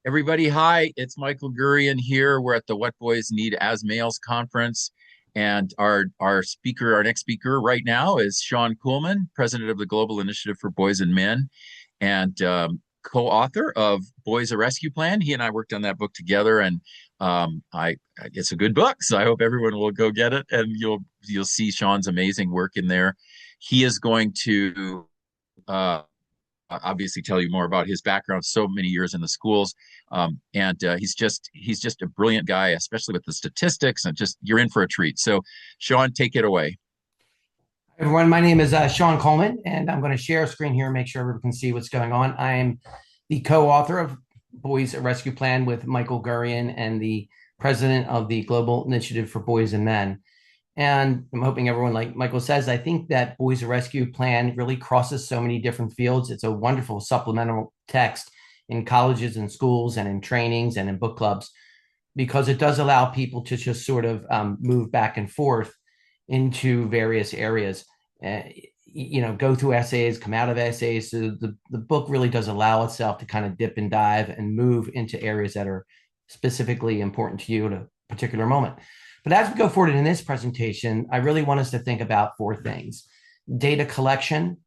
Everybody, hi, it's Michael Gurian here. We're at the What Boys Need as Males conference. And our next speaker right now is Sean Kullman, president of the Global Initiative for Boys and Men, and co-author of Boys a Rescue Plan. He and I worked on that book together, and I it's a good book. So I hope everyone will go get it, and you'll see Sean's amazing work in there. He is going to obviously tell you more about his background, so many years in the schools, and he's just a brilliant guy, especially with the statistics, and just you're in for a treat. So Sean, take it away. Everyone, my name is Sean Coleman, and I'm going to share a screen here and make sure everyone can see what's going on. I am the co-author of Boys a Rescue Plan with Michael Gurian and the president of the Global Initiative for Boys and Men. And I'm hoping everyone, like Michael says, I think that Boys a Rescue Plan really crosses so many different fields. It's a wonderful supplemental text in colleges and schools and in trainings and in book clubs because it does allow people to just sort of move back and forth into various areas. Uh, go through essays, come out of essays. So the book really does allow itself to kind of dip and dive and move into areas that are specifically important to you at a particular moment. But as we go forward in this presentation, I really want us to think about four things: data collection,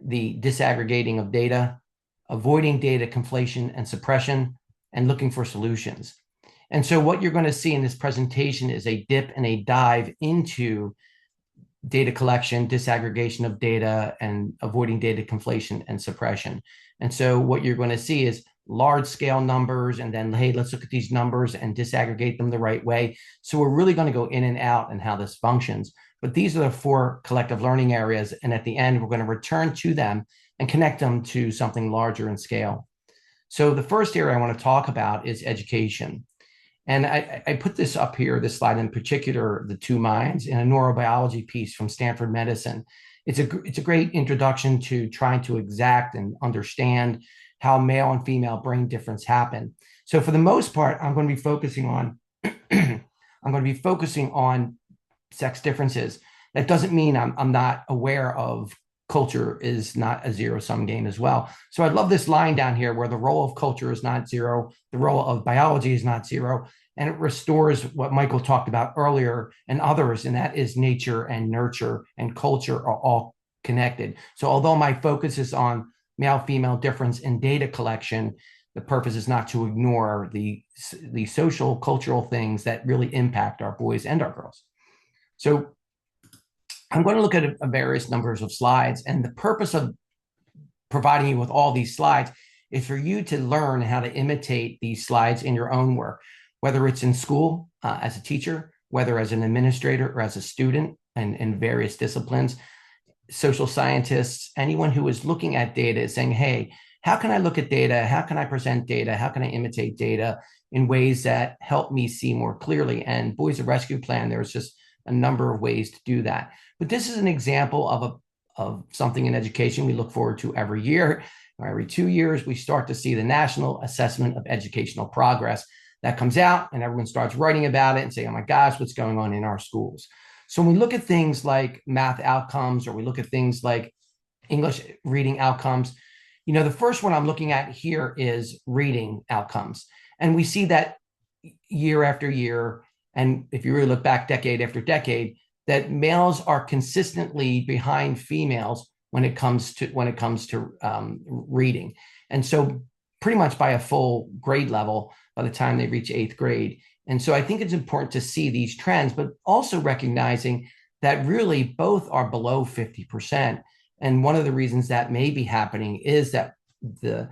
the disaggregating of data, avoiding data conflation and suppression, and looking for solutions. And so what you're going to see in this presentation is a dip and a dive into data collection, disaggregation of data, and avoiding data conflation and suppression. And so what you're going to see is large scale numbers, and then, hey, let's look at these numbers and disaggregate them the right way. So we're really going to go in and out and how this functions. But these are the four collective learning areas. And at the end, we're going to return to them and connect them to something larger in scale. So the first area I want to talk about is education. And I put this up here, this slide in particular, the two minds, in a neurobiology piece from Stanford Medicine. It's a great introduction to trying to exact and understand how male and female brain difference happen. So for the most part, I'm going to be focusing on sex differences. That doesn't mean I'm not aware of culture is not a zero-sum game as well. So I love this line down here where the role of culture is not zero, the role of biology is not zero, and it restores what Michael talked about earlier and others, and that is nature and nurture and culture are all connected. So although my focus is on male-female difference in data collection, the purpose is not to ignore the social, cultural things that really impact our boys and our girls. So I'm going to look at various numbers of slides, and the purpose of providing you with all these slides is for you to learn how to imitate these slides in your own work, whether it's in school as a teacher, whether as an administrator or as a student and in various disciplines, social scientists, anyone who is looking at data is saying, hey, how can I look at data? How can I present data? How can I imitate data in ways that help me see more clearly? And Boys a Rescue Plan, there's just a number of ways to do that. But this is an example of something in education we look forward to every year. Or every 2 years, we start to see the National Assessment of Educational Progress that comes out, and everyone starts writing about it and say, oh my gosh, what's going on in our schools? So when we look at things like math outcomes, or we look at things like English reading outcomes, the first one I'm looking at here is reading outcomes. And we see that year after year, and if you really look back decade after decade, that males are consistently behind females when it comes to reading. And so pretty much by a full grade level by the time they reach eighth grade. And so I think it's important to see these trends, but also recognizing that really both are below 50%. And one of the reasons that may be happening is that the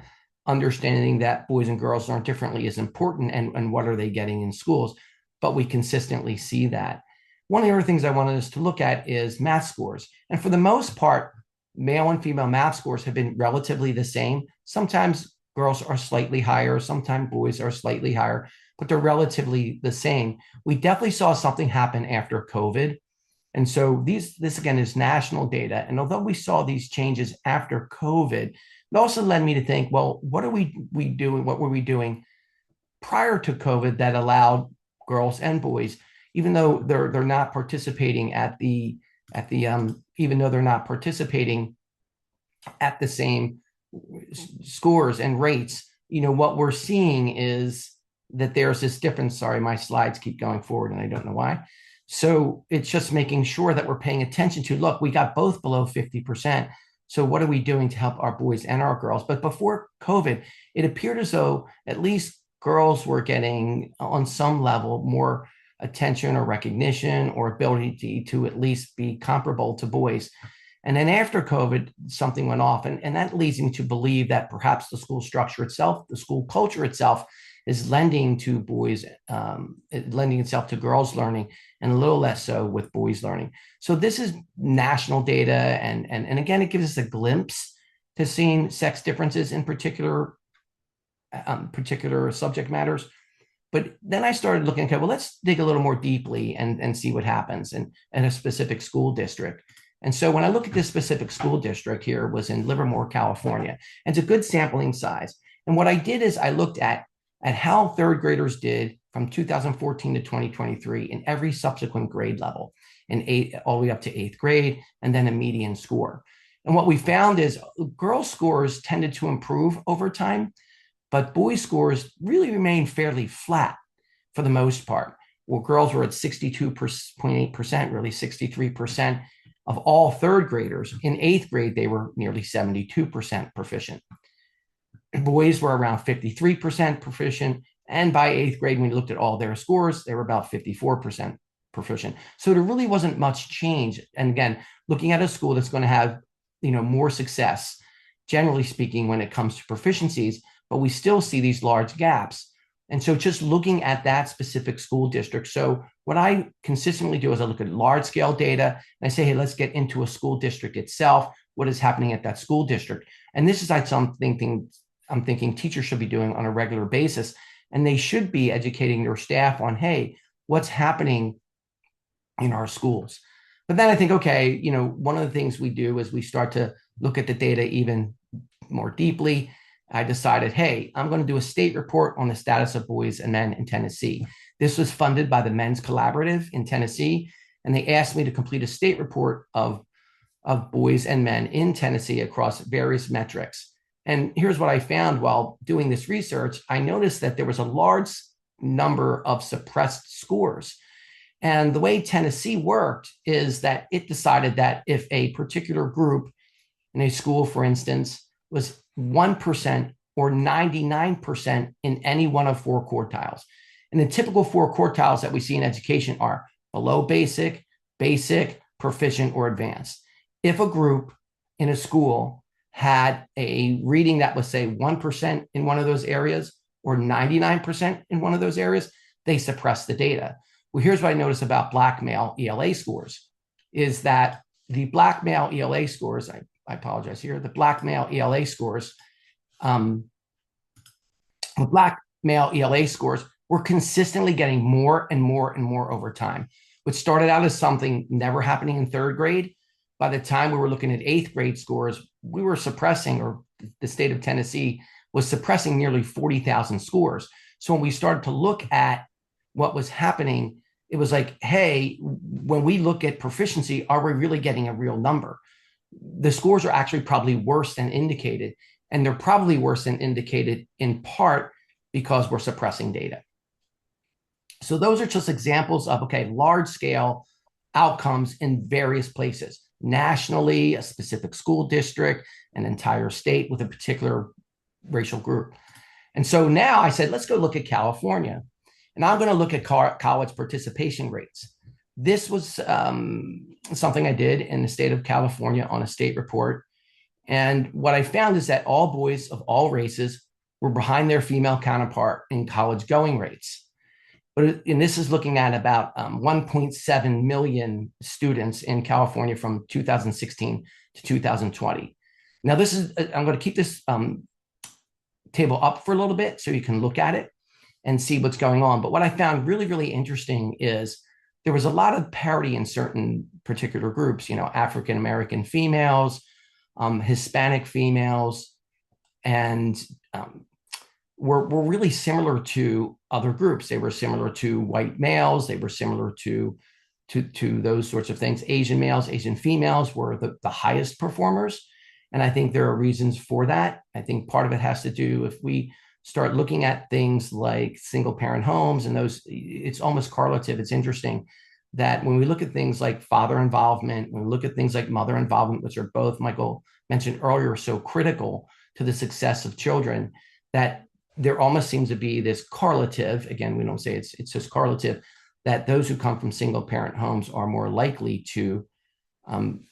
understanding that boys and girls learn differently is important, and what are they getting in schools. But we consistently see that. One of the other things I wanted us to look at is math scores. And for the most part, male and female math scores have been relatively the same. Sometimes girls are slightly higher, sometimes boys are slightly higher, but they're relatively the same. We definitely saw something happen after COVID. And so this again is national data. And although we saw these changes after COVID, it also led me to think, well, what were we doing prior to COVID that allowed girls and boys, even though they're not participating even though they're not participating at the same scores and rates, what we're seeing is that there's this difference. Sorry, my slides keep going forward and I don't know why. So it's just making sure that we're paying attention to, look, we got both below 50%. So what are we doing to help our boys and our girls? But before COVID, it appeared as though at least girls were getting on some level more attention or recognition or ability to at least be comparable to boys. And then after COVID, something went off. And that leads me to believe that perhaps the school structure itself, the school culture itself, is lending to boys, lending itself to girls learning, and a little less so with boys learning. So this is national data. And again, it gives us a glimpse to seeing sex differences in particular subject matters. But then I started looking, okay, well, let's dig a little more deeply and see what happens in a specific school district. And so when I look at this specific school district here, was in Livermore, California, and it's a good sampling size. And what I did is I looked at how third graders did from 2014 to 2023 in every subsequent grade level, all the way up to eighth grade, and then a median score. And what we found is girls' scores tended to improve over time, but boys' scores really remained fairly flat for the most part. Well, girls were at 62.8%, really 63% of all third graders. In eighth grade, they were nearly 72% proficient. Boys were around 53% proficient. And by eighth grade, when we looked at all their scores, they were about 54% proficient. So there really wasn't much change. And again, looking at a school that's going to have, more success, generally speaking, when it comes to proficiencies, but we still see these large gaps. And so just looking at that specific school district. So what I consistently do is I look at large scale data and I say, hey, let's get into a school district itself. What is happening at that school district? And this is like something I'm thinking teachers should be doing on a regular basis. And they should be educating their staff on, hey, what's happening in our schools? But then I think, okay, one of the things we do is we start to look at the data even more deeply. I decided, hey, I'm going to do a state report on the status of boys and men in Tennessee. This was funded by the Men's Collaborative in Tennessee, and they asked me to complete a state report of boys and men in Tennessee across various metrics. And here's what I found while doing this research. I noticed that there was a large number of suppressed scores. And the way Tennessee worked is that it decided that if a particular group in a school, for instance, was 1% or 99% in any one of four quartiles. And the typical four quartiles that we see in education are below basic, basic, proficient, or advanced. If a group in a school had a reading that was, say, 1% in one of those areas or 99% in one of those areas, they suppress the data. Well, here's what I noticed about black male ELA scores, is that the black male ELA scores, I apologize here, the black male ELA scores, were consistently getting more and more and more over time, which started out as something never happening in third grade. By the time we were looking at eighth grade scores, we were suppressing, or the state of Tennessee was suppressing, nearly 40,000 scores. So when we started to look at what was happening, it was like, hey, when we look at proficiency, are we really getting a real number? The scores are actually probably worse than indicated. And they're probably worse than indicated in part because we're suppressing data. So those are just examples of, okay, large scale outcomes in various places. Nationally, a specific school district, an entire state with a particular racial group. And so now I said, let's go look at California. And I'm going to look at college participation rates. This was something I did in the state of California on a state report. And what I found is that all boys of all races were behind their female counterpart in college going rates. And this is looking at about 1.7 million students in California from 2016 to 2020. Now, I'm going to keep this table up for a little bit so you can look at it and see what's going on. But what I found really, really interesting is there was a lot of parity in certain particular groups, African-American females, Hispanic females, and were really similar to other groups. They were similar to white males. They were similar to those sorts of things. Asian males, Asian females were the highest performers. And I think there are reasons for that. I think part of it has to do, if we start looking at things like single parent homes and those, it's almost correlative. It's interesting that when we look at things like father involvement, when we look at things like mother involvement, which are both, Michael mentioned earlier, so critical to the success of children, that there almost seems to be this correlative. Again, we don't say it's just correlative, that those who come from single parent homes are more likely to um,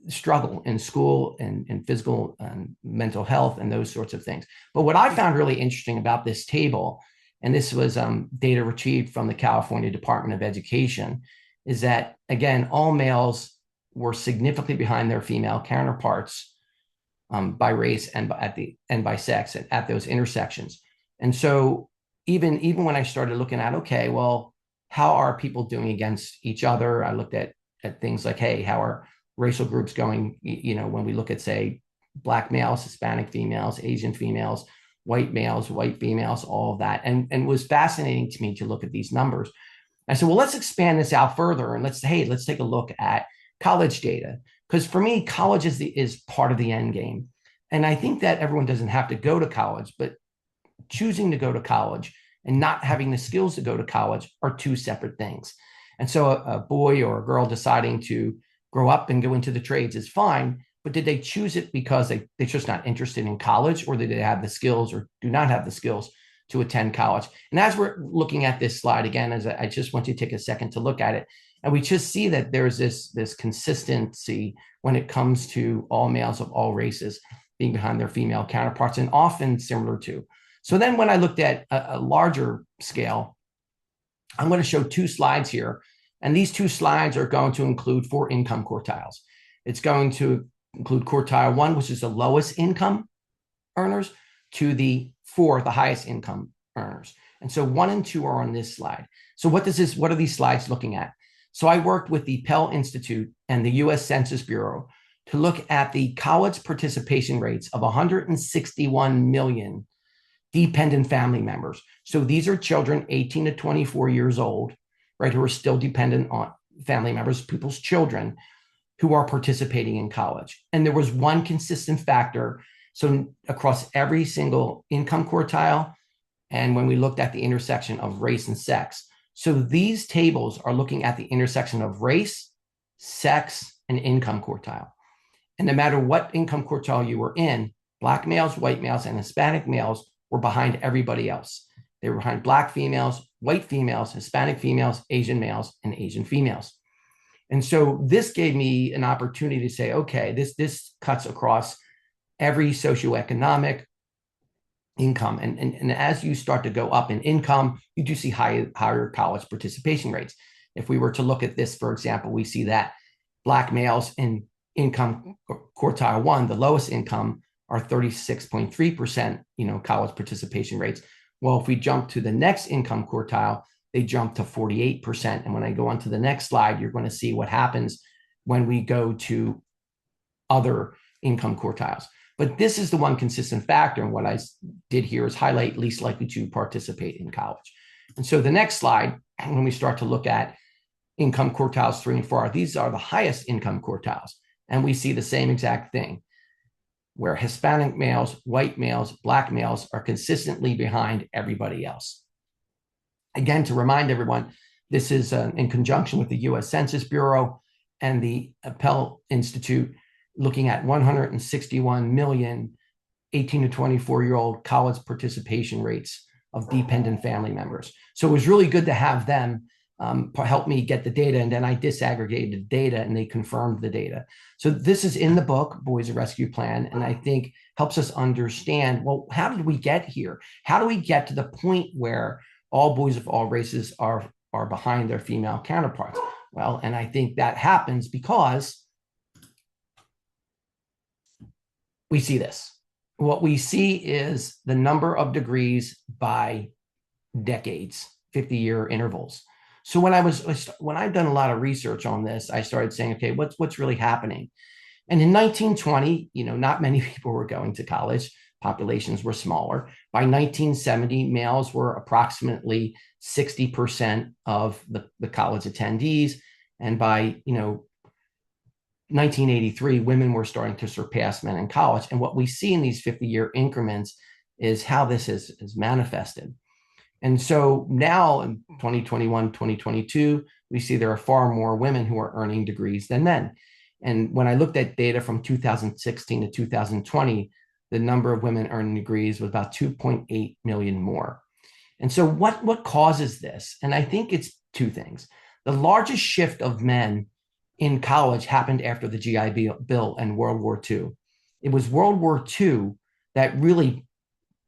struggle in school and physical and mental health and those sorts of things. But what I found really interesting about this table, and this was data retrieved from the California Department of Education, is that, again, all males were significantly behind their female counterparts by race and by sex at those intersections. And so even when I started looking at, okay, well, how are people doing against each other? I looked at things like, hey, how are racial groups going? You know, when we look at, say, Black males, Hispanic females, Asian females, white males, white females, all of that. And it was fascinating to me to look at these numbers. I said, well, let's expand this out further and let's take a look at college data. Because for me, college is part of the end game. And I think that everyone doesn't have to go to college, but choosing to go to college and not having the skills to go to college are two separate things. And so a boy or a girl deciding to grow up and go into the trades is fine, but did they choose it because they're just not interested in college, or did they have the skills or do not have the skills to attend college? And as we're looking at this slide again, as I just want you to take a second to look at it, and we just see that there's this consistency when it comes to all males of all races being behind their female counterparts, and often similar to. So then when I looked at a larger scale, I'm going to show two slides here. And these two slides are going to include 4 income quartiles. It's going to include quartile 1, which is the lowest income earners, to the 4, the highest income earners. And so 1 and 2 are on this slide. So what are these slides looking at? So I worked with the Pell Institute and the US Census Bureau to look at the college participation rates of 161 million dependent family members. So these are children 18 to 24 years old, right, who are still dependent on family members, people's children who are participating in college. And there was one consistent factor. So across every single income quartile, and when we looked at the intersection of race and sex. So these tables are looking at the intersection of race, sex, and income quartile. And no matter what income quartile you were in, Black males, white males, and Hispanic males were behind everybody else. They were behind Black females, white females, Hispanic females, Asian males, and Asian females. And so this gave me an opportunity to say, okay, this cuts across every socioeconomic income. And as you start to go up in income, you do see higher college participation rates. If we were to look at this, for example, we see that Black males in income quartile 1, the lowest income, are 36.3%, college participation rates. Well, if we jump to the next income quartile, they jump to 48%. And when I go on to the next slide, you're going to see what happens when we go to other income quartiles. But this is the one consistent factor. And what I did here is highlight least likely to participate in college. And so the next slide, when we start to look at income quartiles 3 and 4, these are the highest income quartiles. And we see the same exact thing, where Hispanic males, white males, Black males are consistently behind everybody else. Again, to remind everyone, this is in conjunction with the US Census Bureau and the Pell Institute, looking at 161 million 18 to 24-year-old college participation rates of dependent family members. So it was really good to have them help me get the data, and then I disaggregated the data and they confirmed the data. So this is in the book, Boys of Rescue Plan, and I think helps us understand, well, how did we get here? How do we get to the point where all boys of all races are behind their female counterparts? Well, and I think that happens because we see this. What we see is the number of degrees by decades, 50-year intervals. So when I've done a lot of research on this, I started saying, okay, what's really happening? And in 1920, not many people were going to college. Populations were smaller. By 1970, males were approximately 60% of the college attendees. And by 1983, women were starting to surpass men in college. And what we see in these 50-year increments is how this is manifested. And so now in 2021, 2022, we see there are far more women who are earning degrees than men. And when I looked at data from 2016 to 2020, the number of women earning degrees was about 2.8 million more. And so what causes this? And I think it's two things. The largest shift of men in college happened after the GI Bill and World War II. It was World War II that really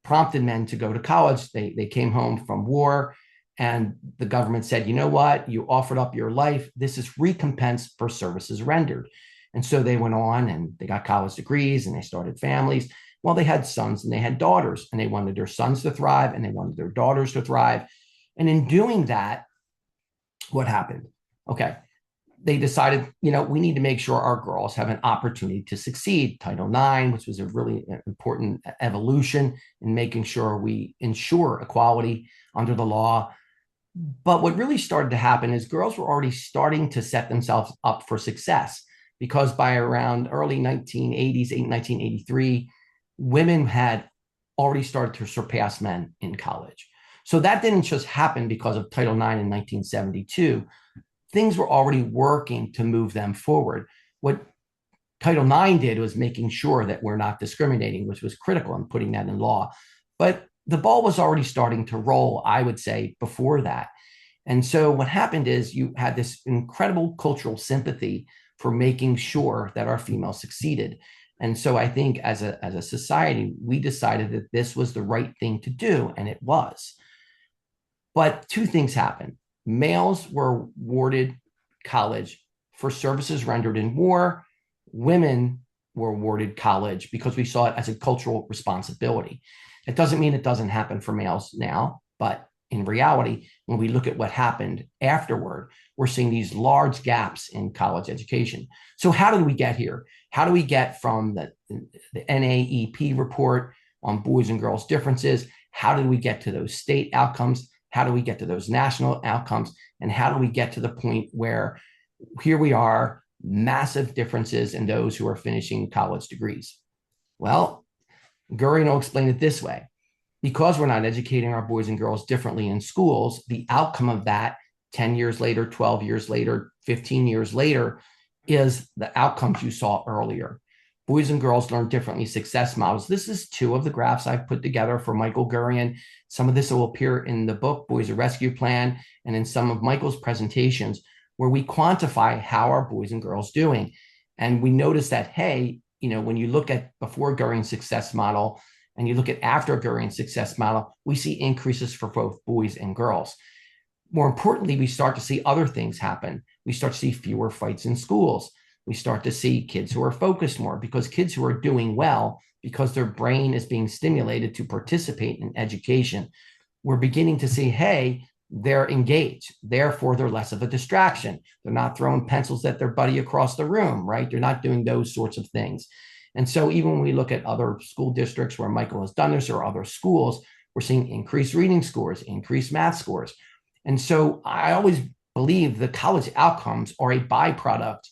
prompted men to go to college. They came home from war, and the government said, you know what? You offered up your life. This is recompense for services rendered. And so they went on and they got college degrees and they started families. Well, they had sons and they had daughters, and they wanted their sons to thrive and they wanted their daughters to thrive. And in doing that, what happened? Okay, they decided, we need to make sure our girls have an opportunity to succeed. Title IX, which was a really important evolution in making sure we ensure equality under the law. But what really started to happen is girls were already starting to set themselves up for success, because by around early 1980s, 1983, women had already started to surpass men in college. So that didn't just happen because of Title IX in 1972. Things were already working to move them forward. What Title IX did was making sure that we're not discriminating, which was critical in putting that in law. But the ball was already starting to roll, I would say, before that. And so what happened is you had this incredible cultural sympathy for making sure that our females succeeded. And so I think as a society, we decided that this was the right thing to do, and it was. But two things happened. Males were awarded college for services rendered in war. Women were awarded college because we saw it as a cultural responsibility. It doesn't mean it doesn't happen for males now, but in reality, when we look at what happened afterward, we're seeing these large gaps in college education. So how did we get here? How do we get from the NAEP report on boys and girls differences? How did we get to those state outcomes? How do we get to those national outcomes? And how do we get to the point where here we are, massive differences in those who are finishing college degrees? Well, Gurian will explain it this way. Because we're not educating our boys and girls differently in schools, the outcome of that 10 years later, 12 years later, 15 years later is the outcomes you saw earlier. Boys and girls learn differently success models. This is two of the graphs I've put together for Michael Gurian. Some of this will appear in the book, Boys a Rescue Plan, and in some of Michael's presentations, where we quantify how our boys and girls doing. And we notice that, hey, when you look at before Gurian's success model and you look at after Gurian's success model, we see increases for both boys and girls. More importantly, we start to see other things happen. We start to see fewer fights in schools. We start to see kids who are focused more, because kids who are doing well, because their brain is being stimulated to participate in education, we're beginning to see, hey, they're engaged. Therefore, they're less of a distraction. They're not throwing pencils at their buddy across the room, right? They're not doing those sorts of things. And so even when we look at other school districts where Michael has done this, or other schools, we're seeing increased reading scores, increased math scores. And so I always believe the college outcomes are a byproduct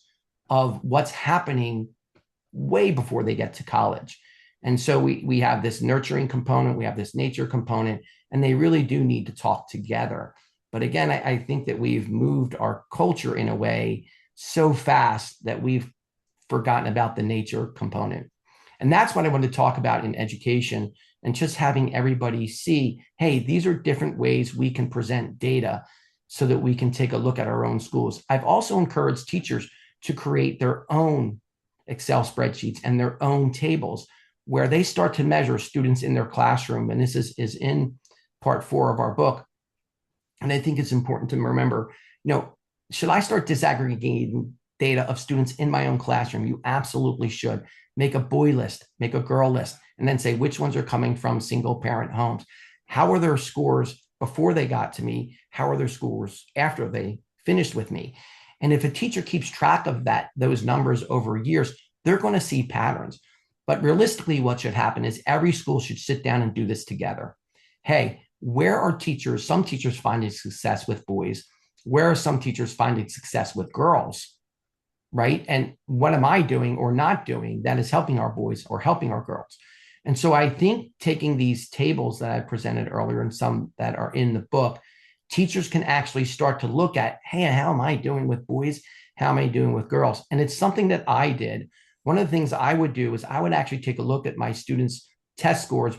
of what's happening way before they get to college. And so we have this nurturing component, we have this nature component, and they really do need to talk together. But again, I think that we've moved our culture in a way so fast that we've forgotten about the nature component. And that's what I want to talk about in education, and just having everybody see, hey, these are different ways we can present data so that we can take a look at our own schools. I've also encouraged teachers to create their own Excel spreadsheets and their own tables where they start to measure students in their classroom. And this is in part 4 of our book. And I think it's important to remember, should I start disaggregating data of students in my own classroom? You absolutely should. Make a boy list, make a girl list, and then say which ones are coming from single parent homes. How are their scores before they got to me? How are their scores after they finished with me? And if a teacher keeps track of those numbers over years, they're going to see patterns. But realistically, what should happen is every school should sit down and do this together. Hey, where are some teachers finding success with boys? Where are some teachers finding success with girls? Right? And what am I doing or not doing that is helping our boys or helping our girls? And so I think taking these tables that I presented earlier and some that are in the book, teachers can actually start to look at, hey, how am I doing with boys? How am I doing with girls? And it's something that I did. One of the things I would do is I would actually take a look at my students' test scores,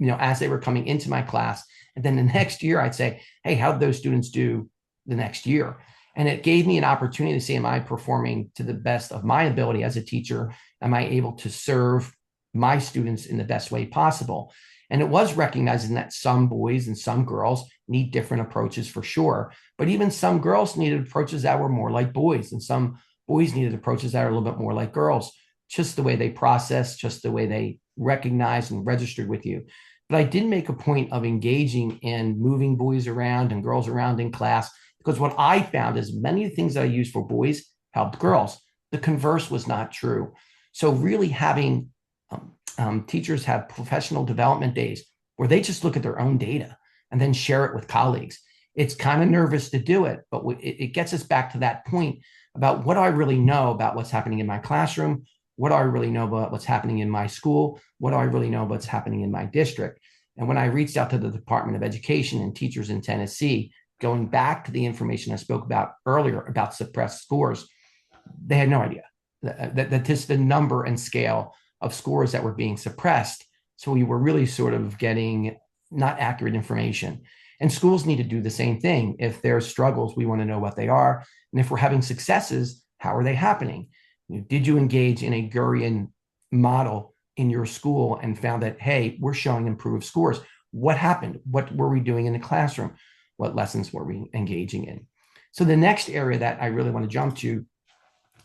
as they were coming into my class. And then the next year I'd say, hey, how did those students do the next year? And it gave me an opportunity to see, am I performing to the best of my ability as a teacher? Am I able to serve my students in the best way possible? And it was recognizing that some boys and some girls need different approaches for sure. But even some girls needed approaches that were more like boys, and some boys needed approaches that are a little bit more like girls, just the way they process, just the way they recognize and registered with you. But I did make a point of engaging in moving boys around and girls around in class, because what I found is many of the things that I used for boys helped girls. The converse was not true. So really having teachers have professional development days where they just look at their own data and then share it with colleagues. It's kind of nervous to do it, but it gets us back to that point about what do I really know about what's happening in my classroom? What do I really know about what's happening in my school? What do I really know about what's happening in my district? And when I reached out to the Department of Education and teachers in Tennessee, going back to the information I spoke about earlier about suppressed scores, they had no idea that just the number and scale of scores that were being suppressed. So we were really sort of getting not accurate information. And schools need to do the same thing. If there's struggles, we want to know what they are. And if we're having successes, how are they happening? Did you engage in a Gurian model in your school and found that, hey, we're showing improved scores? What happened? What were we doing in the classroom? What lessons were we engaging in? So the next area that I really want to jump to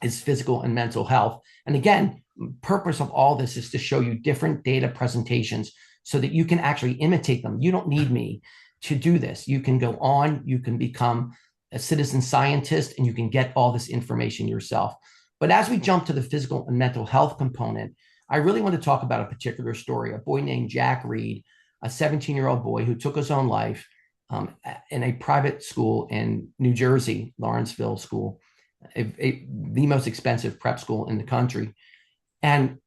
is physical and mental health. And again, purpose of all this is to show you different data presentations so that you can actually imitate them. You don't need me to do this. You can go on, you can become a citizen scientist, and you can get all this information yourself. But as we jump to the physical and mental health component, I really want to talk about a particular story, a boy named Jack Reed, a 17-year-old boy who took his own life in a private school in New Jersey, Lawrenceville School, the most expensive prep school in the country. And,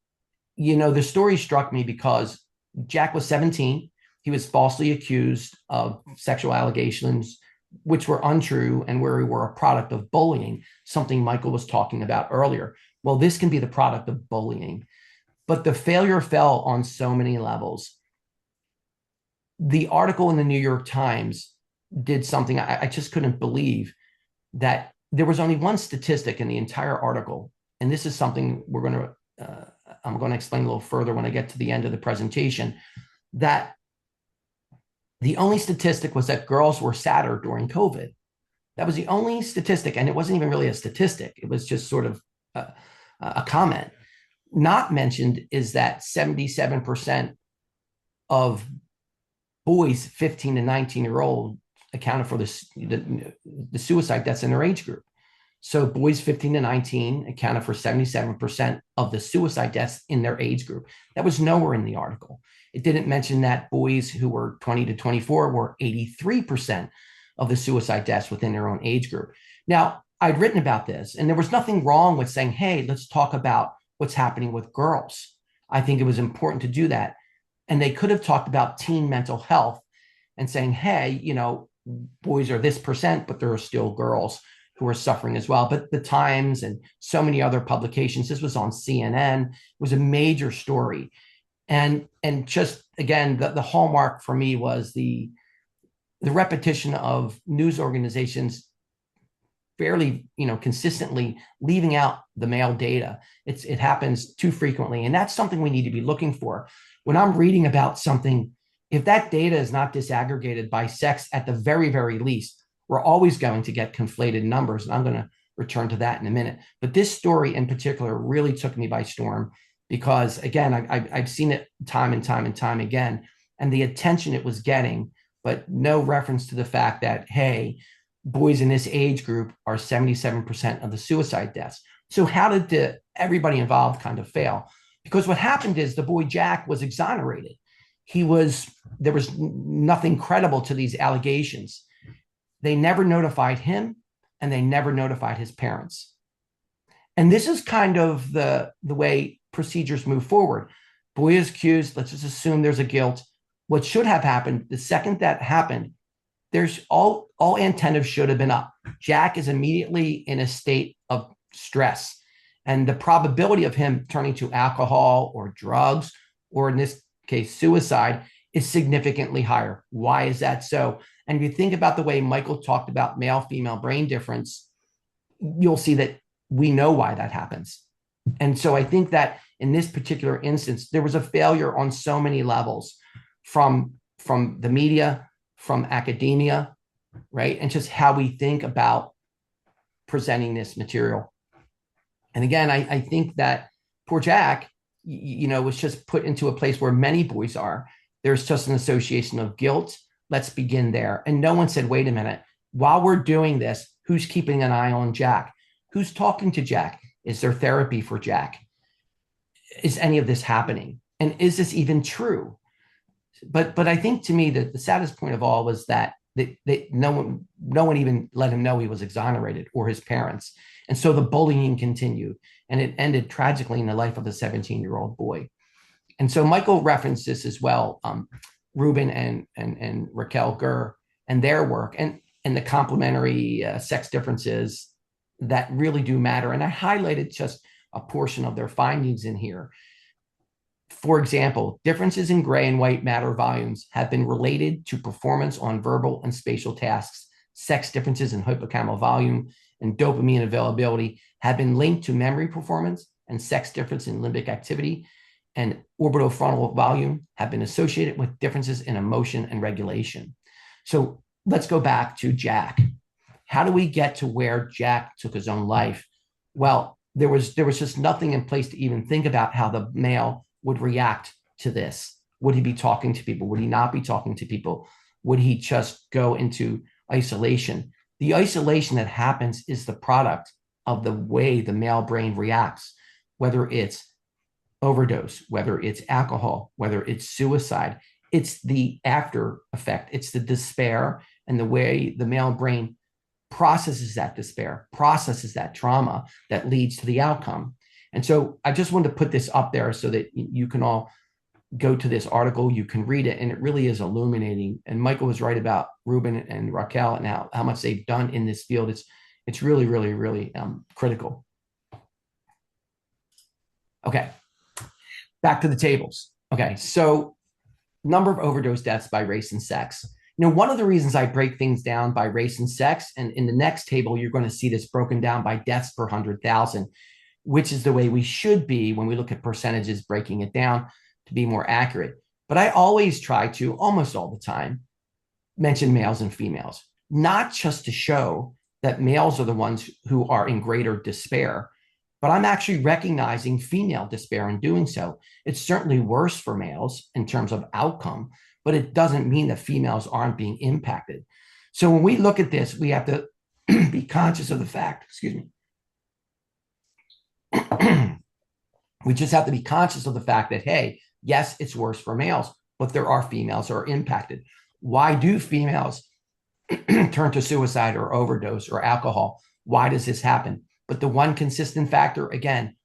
the story struck me because Jack was 17. He was falsely accused of sexual allegations, which were untrue and where we were a product of bullying, something Michael was talking about earlier. Well, this can be the product of bullying, but the failure fell on so many levels. The article in the New York Times did something I just couldn't believe, that there was only one statistic in the entire article. And this is something I'm going to explain a little further when I get to the end of the presentation, that the only statistic was that girls were sadder during COVID. That was the only statistic. And it wasn't even really a statistic. It was just sort of a comment. Not mentioned is that 77% of boys 15 to 19-year-old accounted for the suicide deaths in their age group. So boys 15 to 19 accounted for 77% of the suicide deaths in their age group. That was nowhere in the article. It didn't mention that boys who were 20 to 24 were 83% of the suicide deaths within their own age group. Now, I'd written about this, and there was nothing wrong with saying, hey, let's talk about what's happening with girls. I think it was important to do that. And they could have talked about teen mental health and saying, hey, boys are this percent, but there are still girls who are suffering as well. But the Times and so many other publications, this was on CNN, it was a major story. And just, again, the hallmark for me was the repetition of news organizations fairly, consistently leaving out the male data. It happens too frequently. And that's something we need to be looking for. When I'm reading about something, if that data is not disaggregated by sex at the very, very least, we're always going to get conflated numbers. And I'm going to return to that in a minute. But this story in particular really took me by storm because, again, I've seen it time and time and time again, and the attention it was getting, but no reference to the fact that, hey, boys in this age group are 77% of the suicide deaths. So how did everybody involved kind of fail? Because what happened is the boy Jack was exonerated. There was nothing credible to these allegations. They never notified him, and they never notified his parents. And this is kind of the way procedures move forward. Boy is accused. Let's just assume there's a guilt. What should have happened, the second that happened, there's all antennas should have been up. Jack is immediately in a state of stress. And the probability of him turning to alcohol or drugs, or in this case, suicide, is significantly higher. Why is that so? And if you think about the way Michael talked about male female brain difference, you'll see that we know why that happens. And so I think that in this particular instance, there was a failure on so many levels from the media, from academia, right? And just how we think about presenting this material. And again, I think that poor Jack, was just put into a place where many boys are. There's just an association of guilt. Let's begin there. And no one said, wait a minute, while we're doing this, who's keeping an eye on Jack? Who's talking to Jack? Is there therapy for Jack? Is any of this happening? And is this even true? But I think to me that the saddest point of all was that no one even let him know he was exonerated, or his parents. And so the bullying continued, and it ended tragically in the life of a 17-year-old boy. And so Michael referenced this as well, Ruben and Raquel Gurr and their work, and the complementary sex differences that really do matter. And I highlighted just a portion of their findings in here. For example, differences in gray and white matter volumes have been related to performance on verbal and spatial tasks. Sex differences in hippocampal volume and dopamine availability have been linked to memory performance, and sex difference in limbic activity and orbitofrontal volume have been associated with differences in emotion and regulation. So let's go back to Jack. How do we get to where Jack took his own life? Well, there was just nothing in place to even think about how the male would react to this. Would he be talking to people? Would he not be talking to people? Would he just go into isolation? The isolation that happens is the product of the way the male brain reacts, whether it's overdose, whether it's alcohol, whether it's suicide. It's the after effect. It's the despair and the way the male brain processes that despair, processes that trauma that leads to the outcome. And so I just wanted to put this up there so that you can all go to this article, you can read it, and it really is illuminating. And Michael was right about Ruben and Raquel and how much they've done in this field. It's really, really, really critical. Okay, back to the tables. Okay, so number of overdose deaths by race and sex. One of the reasons I break things down by race and sex, and in the next table, you're going to see this broken down by deaths per 100,000, which is the way we should be when we look at percentages, breaking it down to be more accurate. But I always try to, almost all the time, mention males and females, not just to show that males are the ones who are in greater despair, but I'm actually recognizing female despair in doing so. It's certainly worse for males in terms of outcome, but it doesn't mean that females aren't being impacted. So when we look at this, we have to be conscious of the fact, we just have to be conscious of the fact that, hey, yes, it's worse for males, but there are females who are impacted. Why do females turn to suicide or overdose or alcohol? Why does this happen? But the one consistent factor, again,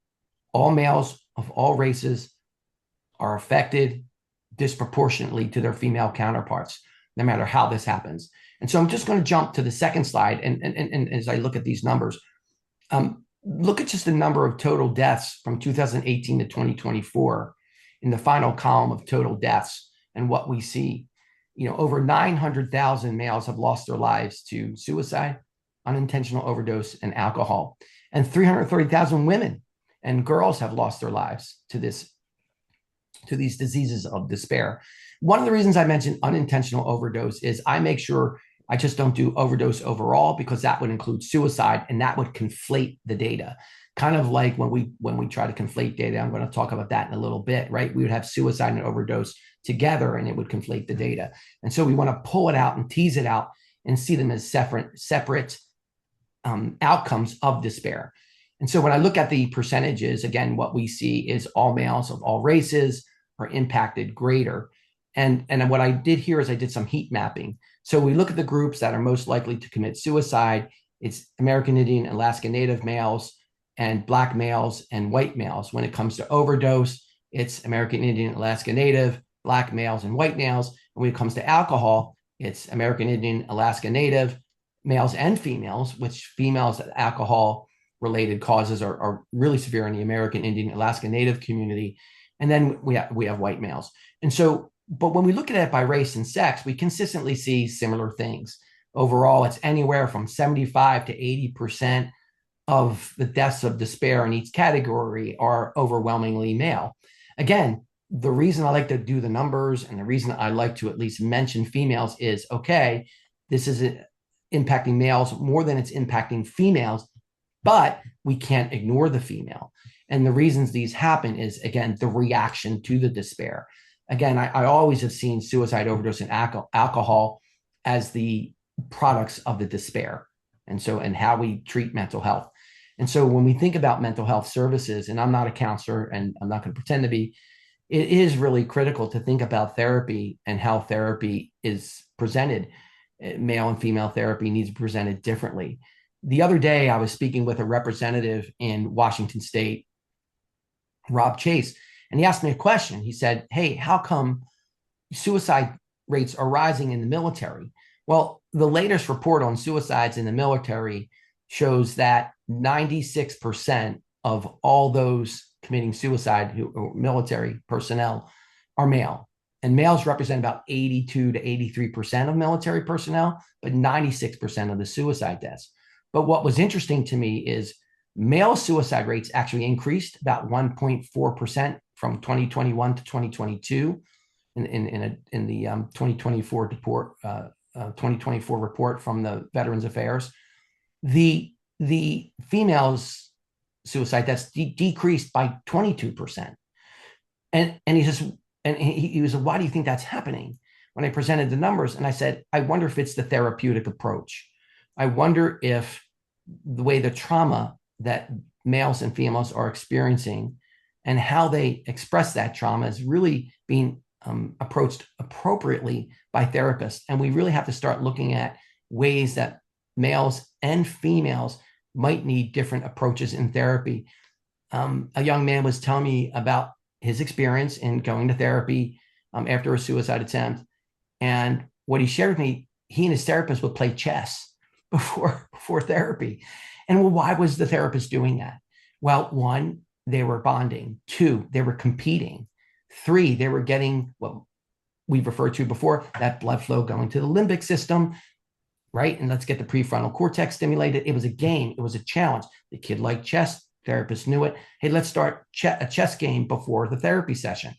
all males of all races are affected disproportionately to their female counterparts, no matter how this happens. And so I'm just going to jump to the second slide. And as I look at these numbers, look at just the number of total deaths from 2018 to 2024 in the final column of total deaths. And what we see, over 900,000 males have lost their lives to suicide, unintentional overdose, and alcohol. And 330,000 women and girls have lost their lives to these diseases of despair. One of the reasons I mentioned unintentional overdose is I make sure I just don't do overdose overall, because that would include suicide and that would conflate the data. Kind of like when we try to conflate data, I'm going to talk about that in a little bit, right? We would have suicide and overdose together and it would conflate the data. And so we want to pull it out and tease it out and see them as separate outcomes of despair. And so when I look at the percentages, again, what we see is all males of all races are impacted greater. And what I did here is I did some heat mapping. So we look at the groups that are most likely to commit suicide. It's American Indian, Alaska Native males, and Black males and white males. When it comes to overdose, it's American Indian, Alaska Native, Black males, and white males. And when it comes to alcohol, it's American Indian, Alaska Native, males and females, which females alcohol related causes are really severe in the American Indian, Alaska Native community. And then we have white males. And so, but when we look at it by race and sex, we consistently see similar things. Overall, it's anywhere from 75 to 80% of the deaths of despair in each category are overwhelmingly male. Again, the reason I like to do the numbers and the reason I like to at least mention females is, okay, this is impacting males more than it's impacting females, but we can't ignore the female. And the reasons these happen is, again, the reaction to the despair. Again, I always have seen suicide, overdose, and alcohol as the products of the despair. And how we treat mental health. And so when we think about mental health services, and I'm not a counselor and I'm not going to pretend to be, it is really critical to think about therapy and how therapy is presented. Male and female therapy needs to be presented differently. The other day, I was speaking with a representative in Washington State, Rob Chase, and he asked me a question. He said, hey, how come suicide rates are rising in the military? Well, the latest report on suicides in the military shows that 96% of all those committing suicide who are military personnel are male. And males represent about 82 to 83% of military personnel, but 96% of the suicide deaths. But what was interesting to me is male suicide rates actually increased about 1.4% from 2021 to 2022 in the 2024 report, 2024 report from the Veterans Affairs. The females' suicide deaths decreased by 22%. And he says, and he was like, why do you think that's happening? When I presented the numbers, and I said, I wonder if it's the therapeutic approach. I wonder if the way the trauma that males and females are experiencing and how they express that trauma is really being approached appropriately by therapists. And we really have to start looking at ways that males and females might need different approaches in therapy. A young man was telling me about his experience in going to therapy after a suicide attempt. And what he shared with me, he and his therapist would play chess before therapy. And well, why was the therapist doing that? Well, one, they were bonding. Two, they were competing. Three, they were getting what we've referred to before, that blood flow going to the limbic system, right? And let's get the prefrontal cortex stimulated. It was a game. It was a challenge. The kid liked chess. Therapist knew it. Hey, let's start a chess game before the therapy session.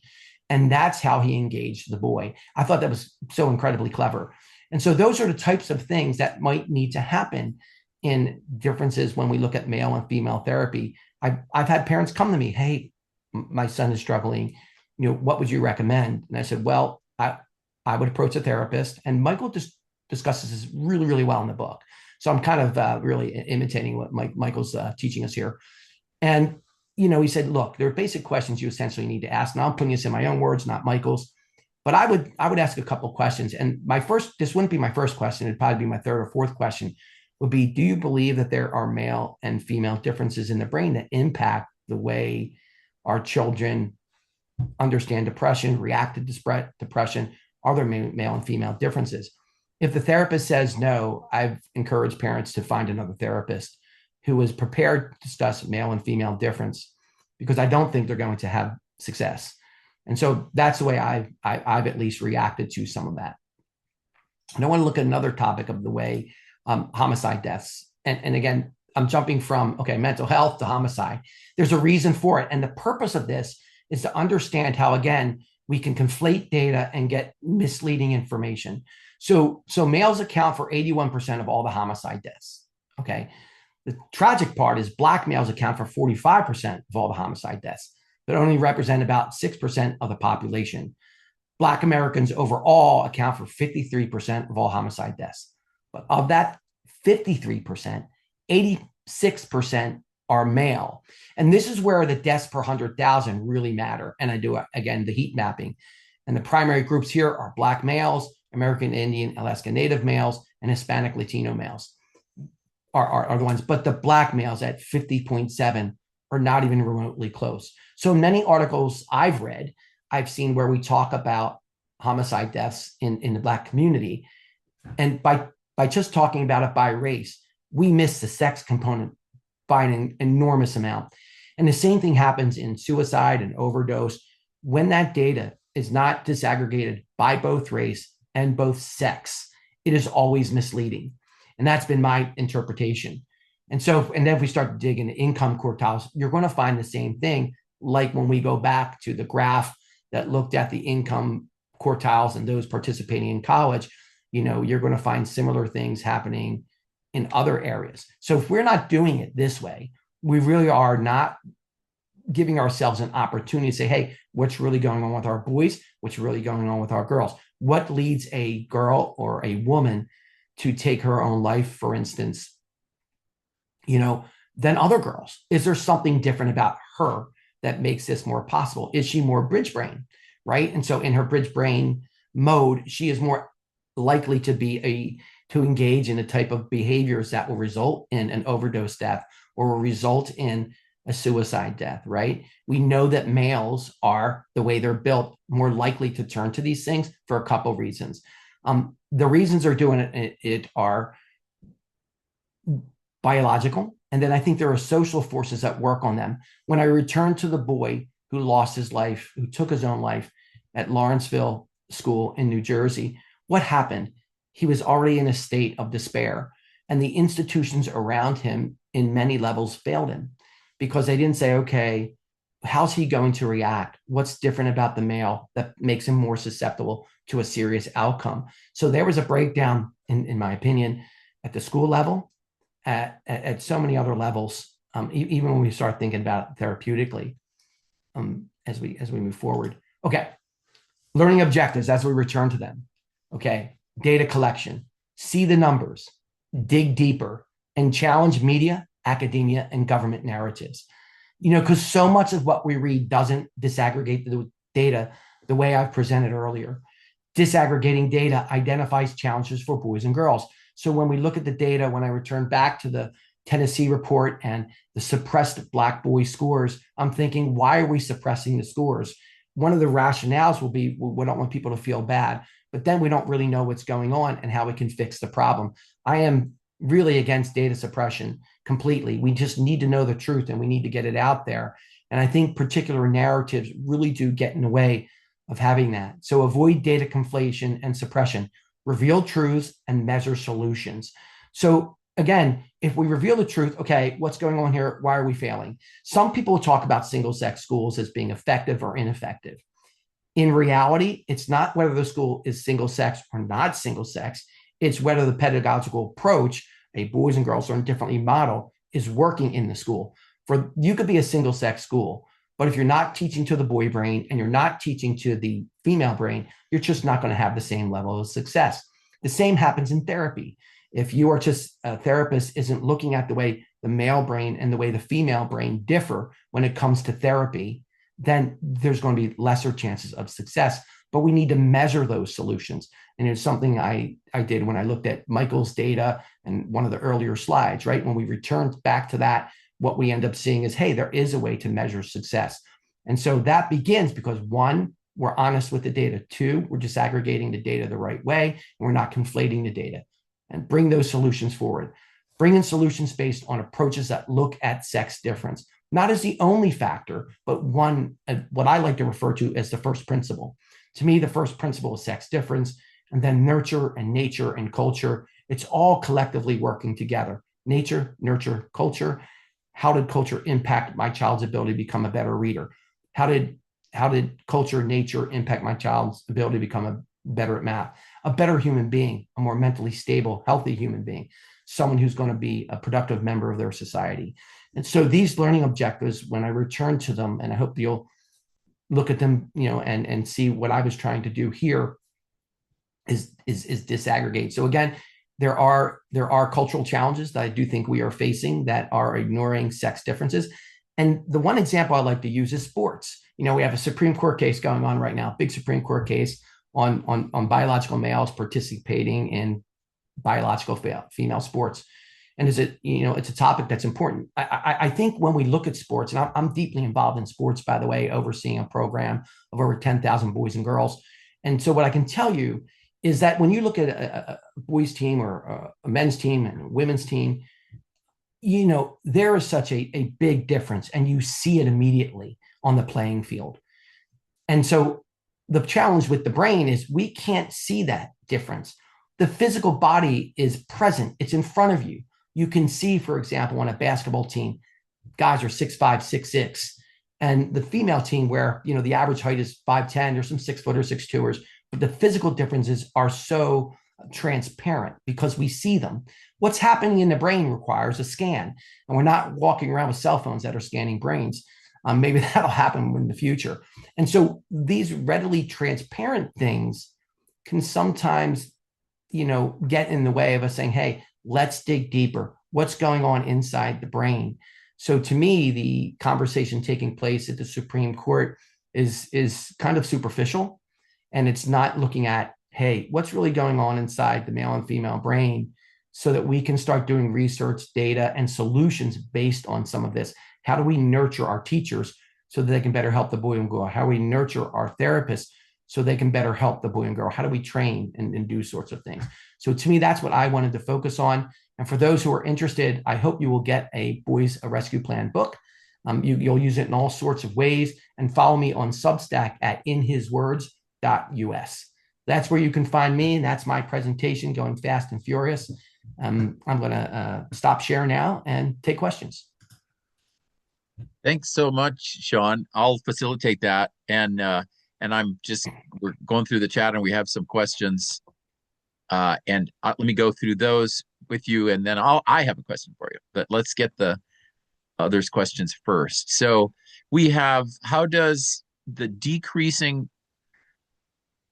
And that's how he engaged the boy. I thought that was so incredibly clever. And so those are the types of things that might need to happen in differences when we look at male and female therapy. I've had parents come to me, hey, my son is struggling. What would you recommend? And I said, well, I would approach a therapist. And Michael just discusses this really, really well in the book. So I'm kind of really imitating what Michael's teaching us here. And, he said, look, there are basic questions you essentially need to ask. Now I'm putting this in my own words, not Michael's, but I would ask a couple of questions. And this wouldn't be my first question. It'd probably be my third or fourth question would be, do you believe that there are male and female differences in the brain that impact the way our children understand depression, react to depression? Are there male and female differences? If the therapist says no, I've encouraged parents to find another therapist who is prepared to discuss male and female difference, because I don't think they're going to have success. And so that's the way I've at least reacted to some of that. And I want to look at another topic of the way homicide deaths. And again, I'm jumping from, mental health to homicide. There's a reason for it. And the purpose of this is to understand how, again, we can conflate data and get misleading information. So males account for 81% of all the homicide deaths. Okay. The tragic part is Black males account for 45% of all the homicide deaths, but only represent about 6% of the population. Black Americans overall account for 53% of all homicide deaths. But of that 53%, 86% are male. And this is where the deaths per 100,000 really matter. And I do, again, the heat mapping. And the primary groups here are Black males, American Indian, Alaska Native males, and Hispanic Latino males are the ones. But the Black males at 50.7 are not even remotely close. So in many articles I've read, I've seen where we talk about homicide deaths in the Black community. And by just talking about it by race, we miss the sex component by an enormous amount. And the same thing happens in suicide and overdose. When that data is not disaggregated by both race and both sex, it is always misleading. And that's been my interpretation. And so, and then if we start to dig into income quartiles, you're going to find the same thing. Like when we go back to the graph that looked at the income quartiles and those participating in college, you're going to find similar things happening in other areas. So if we're not doing it this way, we really are not giving ourselves an opportunity to say, hey, what's really going on with our boys? What's really going on with our girls? What leads a girl or a woman to take her own life, for instance, than other girls? Is there something different about her that makes this more possible? Is she more bridge brain, right? And so in her bridge brain mode, she is more likely to engage in a type of behaviors that will result in an overdose death or will result in a suicide death, right? We know that males are, the way they're built, more likely to turn to these things for a couple of reasons. The reasons they're doing it are biological. And then I think there are social forces that work on them. When I return to the boy who lost his life, who took his own life at Lawrenceville School in New Jersey, what happened? He was already in a state of despair, and the institutions around him in many levels failed him because they didn't say, okay, how's he going to react? What's different about the male that makes him more susceptible to a serious outcome? So there was a breakdown, in my opinion, at the school level, at so many other levels, even when we start thinking about it therapeutically, as we move forward. Okay, learning objectives as we return to them. Okay, data collection, see the numbers, dig deeper, and challenge media, academia, and government narratives. Because so much of what we read doesn't disaggregate the data the way I've presented earlier. Disaggregating data identifies challenges for boys and girls. So when we look at the data, when I return back to the Tennessee report and the suppressed Black boy scores, I'm thinking, why are we suppressing the scores? One of the rationales will be, we don't want people to feel bad, but then we don't really know what's going on and how we can fix the problem. I am really against data suppression completely. We just need to know the truth and we need to get it out there. And I think particular narratives really do get in the way of having that. So avoid data conflation and suppression, reveal truths and measure solutions. So again, if we reveal the truth, okay, what's going on here? Why are we failing? Some people talk about single-sex schools as being effective or ineffective. In reality, it's not whether the school is single-sex or not single-sex. It's whether the pedagogical approach, a boys and girls learn differently model, is working in the school. You could be a single-sex school, but if you're not teaching to the boy brain and you're not teaching to the female brain, you're just not going to have the same level of success. The same happens in therapy. If you are just a therapist isn't looking at the way the male brain and the way the female brain differ when it comes to therapy, then there's going to be lesser chances of success. But we need to measure those solutions. And it's something I did when I looked at Michael's data and one of the earlier slides, right? When we returned back to that, what we end up seeing is, hey, there is a way to measure success. And so that begins because one, we're honest with the data. Two, we're disaggregating the data the right way, and we're not conflating the data. And bring those solutions forward. Bring in solutions based on approaches that look at sex difference, not as the only factor, but one, what I like to refer to as the first principle. To me, the first principle is sex difference, and then nurture and nature and culture. It's all collectively working together. Nature, nurture, culture. How did culture impact my child's ability to become a better reader? How did culture, nature impact my child's ability to become better at math? A better human being, a more mentally stable, healthy human being, someone who's going to be a productive member of their society. And so these learning objectives, when I return to them, and I hope you'll look at them, and see what I was trying to do here is disaggregate. So again, there are cultural challenges that I do think we are facing that are ignoring sex differences. And the one example I like to use is sports. We have a Supreme Court case going on right now, big Supreme Court case on biological males participating in biological female sports. And it's a topic that's important. I think when we look at sports, and I'm deeply involved in sports, by the way, overseeing a program of over 10,000 boys and girls. And so what I can tell you is that when you look at a boys team or a men's team and a women's team, there is such a big difference, and you see it immediately on the playing field. And so the challenge with the brain is we can't see that difference. The physical body is present, it's in front of you. You can see, for example, on a basketball team, guys are 6'5", 6'6", and the female team where, the average height is 5'10", there's some 6-footers, 6'2"ers, but the physical differences are so transparent because we see them. What's happening in the brain requires a scan, and we're not walking around with cell phones that are scanning brains. Maybe that'll happen in the future. And so these readily transparent things can sometimes, get in the way of us saying, hey, let's dig deeper. What's going on inside the brain? So to me, the conversation taking place at the Supreme Court is kind of superficial, and it's not looking at, hey, what's really going on inside the male and female brain, so that we can start doing research, data, and solutions based on some of this. How do we nurture our teachers so that they can better help the boy and girl? How do we nurture our therapists so they can better help the boy and girl? How do we train and do sorts of things? So to me, that's what I wanted to focus on. And for those who are interested, I hope you will get a Boys a Rescue Plan book. You'll use it in all sorts of ways, and follow me on Substack at InHisWords.us. That's where you can find me, and that's my presentation going fast and furious. I'm going to stop share now and take questions. Thanks so much, Sean. I'll facilitate that, and we're going through the chat, and we have some questions, and let me go through those with you, and then I have a question for you. But let's get the others' questions first. So we have, how does the decreasing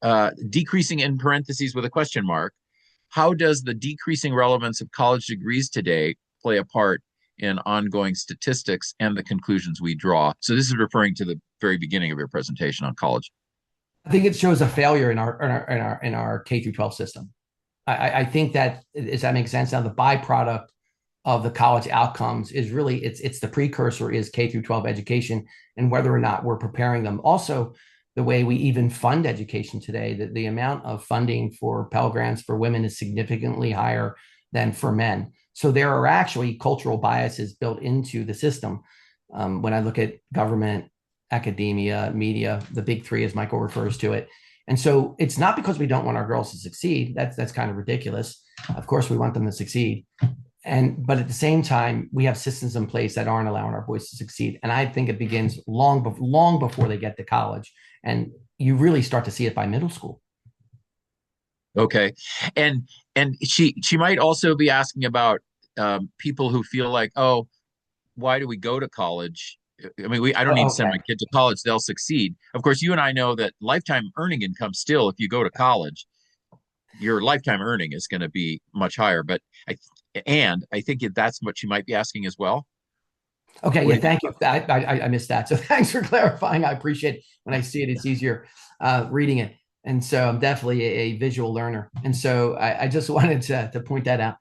in parentheses with a question mark, how does the decreasing relevance of college degrees today play a part in ongoing statistics and the conclusions we draw? So this is referring to the very beginning of your presentation on college. I think it shows a failure in our K through 12 system. I think that, does that make sense? Now, the byproduct of the college outcomes is really, it's the precursor is K through 12 education, and whether or not we're preparing them. Also, the way we even fund education today, the amount of funding for Pell Grants for women is significantly higher than for men. So there are actually cultural biases built into the system. When I look at government, academia, media, the big three, as Michael refers to it. And so it's not because we don't want our girls to succeed. That's kind of ridiculous. Of course, we want them to succeed. But at the same time, we have systems in place that aren't allowing our boys to succeed. And I think it begins long before they get to college. And you really start to see it by middle school. Okay. And she might also be asking about people who feel like, oh, why do we go to college? I mean, I don't need to send my kid to college. They'll succeed. Of course, you and I know that lifetime earning income still, if you go to college, your lifetime earning is going to be much higher. But I think that's what you might be asking as well. Okay, yeah, thank you. I missed that. So thanks for clarifying. I appreciate it. When I see it, it's easier reading it. And so I'm definitely a visual learner. And so I just wanted to point that out.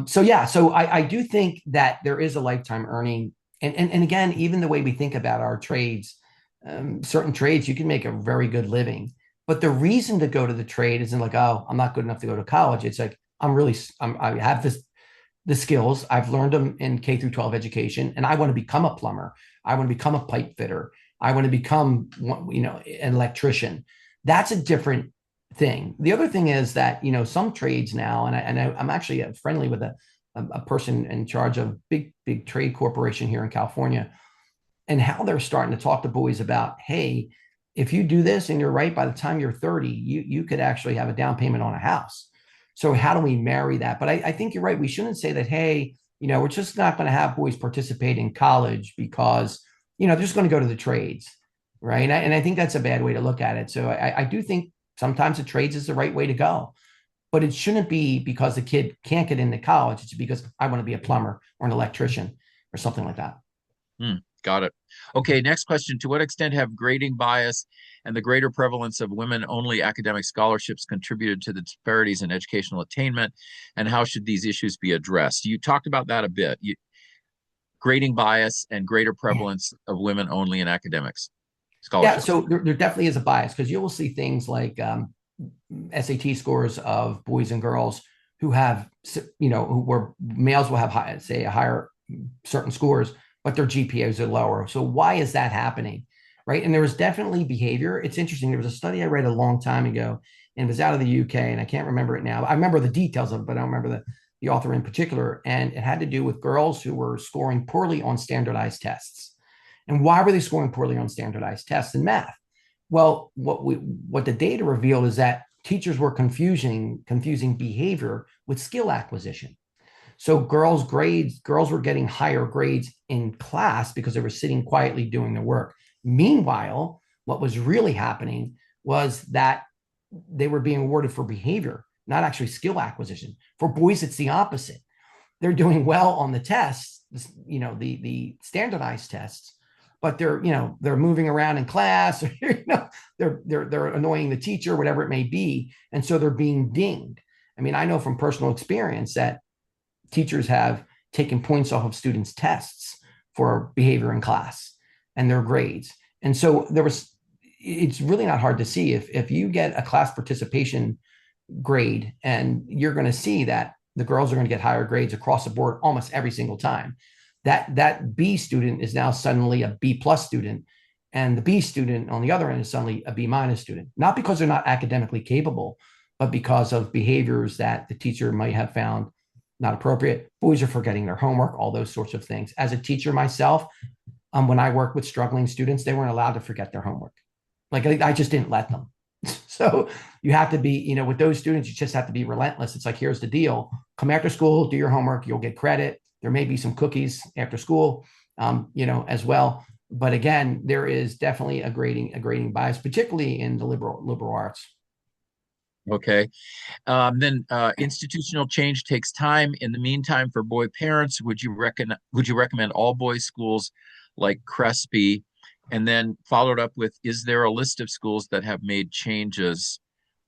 So I do think that there is a lifetime earning. And again, even the way we think about our trades, certain trades, you can make a very good living. But the reason to go to the trade isn't like, oh, I'm not good enough to go to college. It's like, I have the skills. I've learned them in K through 12 education, and I want to become a plumber. I want to become a pipe fitter. I want to become, an electrician. That's a different thing. The other thing is that, some trades now, and I'm actually friendly with a person in charge of big trade corporation here in California, and how they're starting to talk to boys about, hey, if you do this and you're right, by the time you're 30, you could actually have a down payment on a house. So how do we marry that? But I think you're right. We shouldn't say that, hey, we're just not going to have boys participate in college because, they're just going to go to the trades, right? And I think that's a bad way to look at it. So I do think sometimes the trades is the right way to go. But it shouldn't be because the kid can't get into college. It's because I want to be a plumber or an electrician or something like that. Got it. Okay, next question. To what extent have grading bias and the greater prevalence of women-only academic scholarships contributed to the disparities in educational attainment, and how should these issues be addressed? You talked about that a bit. Grading bias and greater Yeah. prevalence of women-only in academics Yeah, scholarships. so there definitely is a bias because you will see things like SAT scores of boys and girls who have, who were males will have high, say a higher certain scores, but their GPAs are lower. So why is that happening? Right. And there was definitely behavior. It's interesting. There was a study I read a long time ago and it was out of the UK and I can't remember it now. I remember the details of it, but I don't remember the author in particular. And it had to do with girls who were scoring poorly on standardized tests. And why were they scoring poorly on standardized tests in math? Well, what the data revealed is that teachers were confusing behavior with skill acquisition. So girls were getting higher grades in class because they were sitting quietly doing their work. Meanwhile, what was really happening was that they were being awarded for behavior, not actually skill acquisition. For boys, it's the opposite. They're doing well on the tests, the standardized tests, but they're moving around in class, or, they're annoying the teacher, whatever it may be, and so they're being dinged. I mean, I know from personal experience that teachers have taken points off of students' tests for behavior in class and their grades. And so it's really not hard to see if you get a class participation grade and you're going to see that the girls are going to get higher grades across the board almost every single time. That B student is now suddenly a B plus student. And the B student on the other end is suddenly a B minus student, not because they're not academically capable, but because of behaviors that the teacher might have found not appropriate. Boys are forgetting their homework, all those sorts of things. As a teacher myself, when I worked with struggling students, they weren't allowed to forget their homework. Like I just didn't let them. So you have to be, with those students, you just have to be relentless. It's like, here's the deal. Come after school, do your homework, you'll get credit. There may be some cookies after school, as well. But again, there is definitely a grading bias, particularly in the liberal arts. Okay. Then institutional change takes time. In the meantime, for boy parents, would you recommend all boys schools like Crespi? And then followed up with, is there a list of schools that have made changes?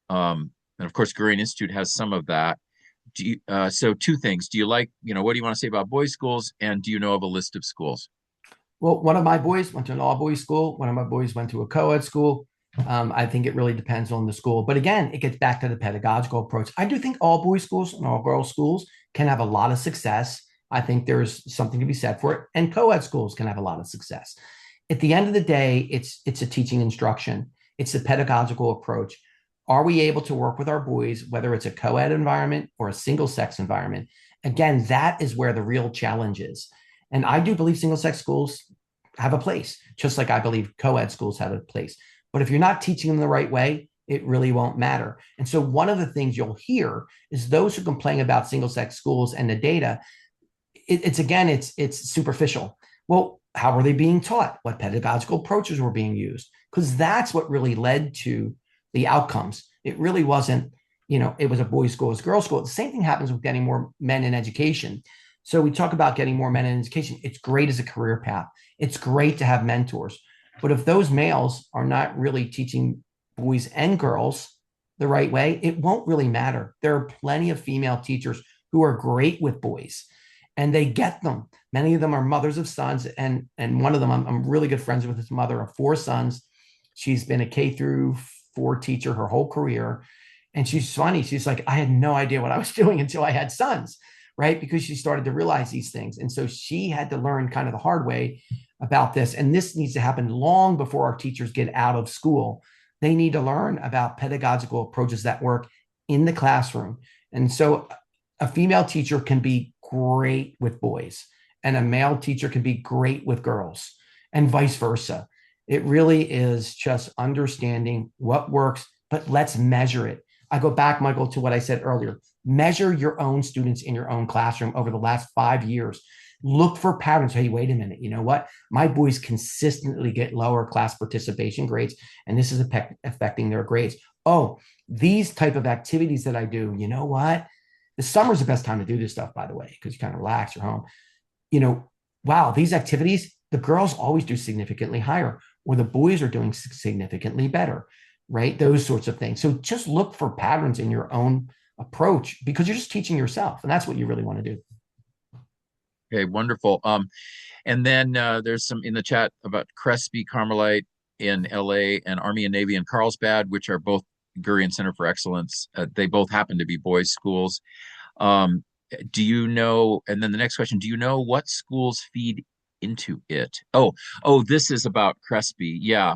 And of course, Gurian Institute has some of that. So two things. Do you like, what do you want to say about boys schools? And do you know of a list of schools? Well, one of my boys went to an all boys school. One of my boys went to a co-ed school. I think it really depends on the school. But again, it gets back to the pedagogical approach. I do think all boys schools and all girls schools can have a lot of success. I think there's something to be said for it. And co-ed schools can have a lot of success. At the end of the day, it's a teaching instruction. It's a pedagogical approach. Are we able to work with our boys, whether it's a co-ed environment or a single sex environment? Again, that is where the real challenge is. And I do believe single sex schools have a place, just like I believe co-ed schools have a place. But if you're not teaching them the right way, it really won't matter. And so one of the things you'll hear is those who complain about single sex schools and the data, it's superficial. Well, how were they being taught? What pedagogical approaches were being used? Because that's what really led to the outcomes. It really wasn't, it was a boys' school, it was a girls' school. The same thing happens with getting more men in education. So we talk about getting more men in education. It's great as a career path. It's great to have mentors. But if those males are not really teaching boys and girls the right way, it won't really matter. There are plenty of female teachers who are great with boys and they get them. Many of them are mothers of sons. And one of them, I'm really good friends with his mother of 4 sons. She's been a K-4 teacher her whole career. And she's funny. She's like, I had no idea what I was doing until I had sons, right? Because she started to realize these things. And so she had to learn kind of the hard way about this. And this needs to happen long before our teachers get out of school. They need to learn about pedagogical approaches that work in the classroom. And so a female teacher can be great with boys and a male teacher can be great with girls and vice versa. It really is just understanding what works, but let's measure it. I go back, Michael, to what I said earlier. Measure your own students in your own classroom over the last 5 years. Look for patterns. Hey, wait a minute. You know what? My boys consistently get lower class participation grades, and this is affecting their grades. Oh, these type of activities that I do, you know what? The summer's the best time to do this stuff, by the way, because you kind of relax, you're home. Wow, these activities, the girls always do significantly higher, or the boys are doing significantly better, right? Those sorts of things. So just look for patterns in your own approach because you're just teaching yourself, and that's what you really want to do. Okay, wonderful. And then there's some in the chat about Crespi Carmelite in LA and Army and Navy in Carlsbad, which are both Gurian Center for Excellence. They both happen to be boys' schools. Um, do you know? And then the next question: do you know what schools feed into it? Oh, this is about Crespi. Yeah.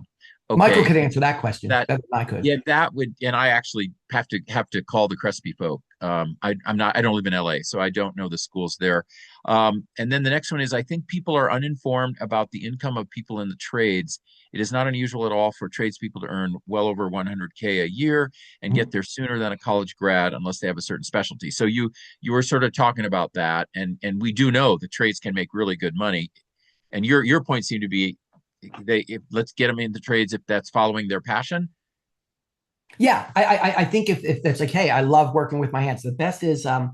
Michael Okay. could answer that question That better than I could. yeah, that would, and I actually have to call the Crespi folk. I'm not, I don't live in LA, so I don't know the schools there. And then the next one is, I think people are uninformed about the income of people in the trades. It is not unusual at all for tradespeople to earn well over 100K a year and get there sooner than a college grad unless they have a certain specialty. So you were sort of talking about that, and we do know the trades can make really good money. And your point seemed to be let's get them into trades if that's following their passion. Yeah, I think if that's like, hey, I love working with my hands. The best is I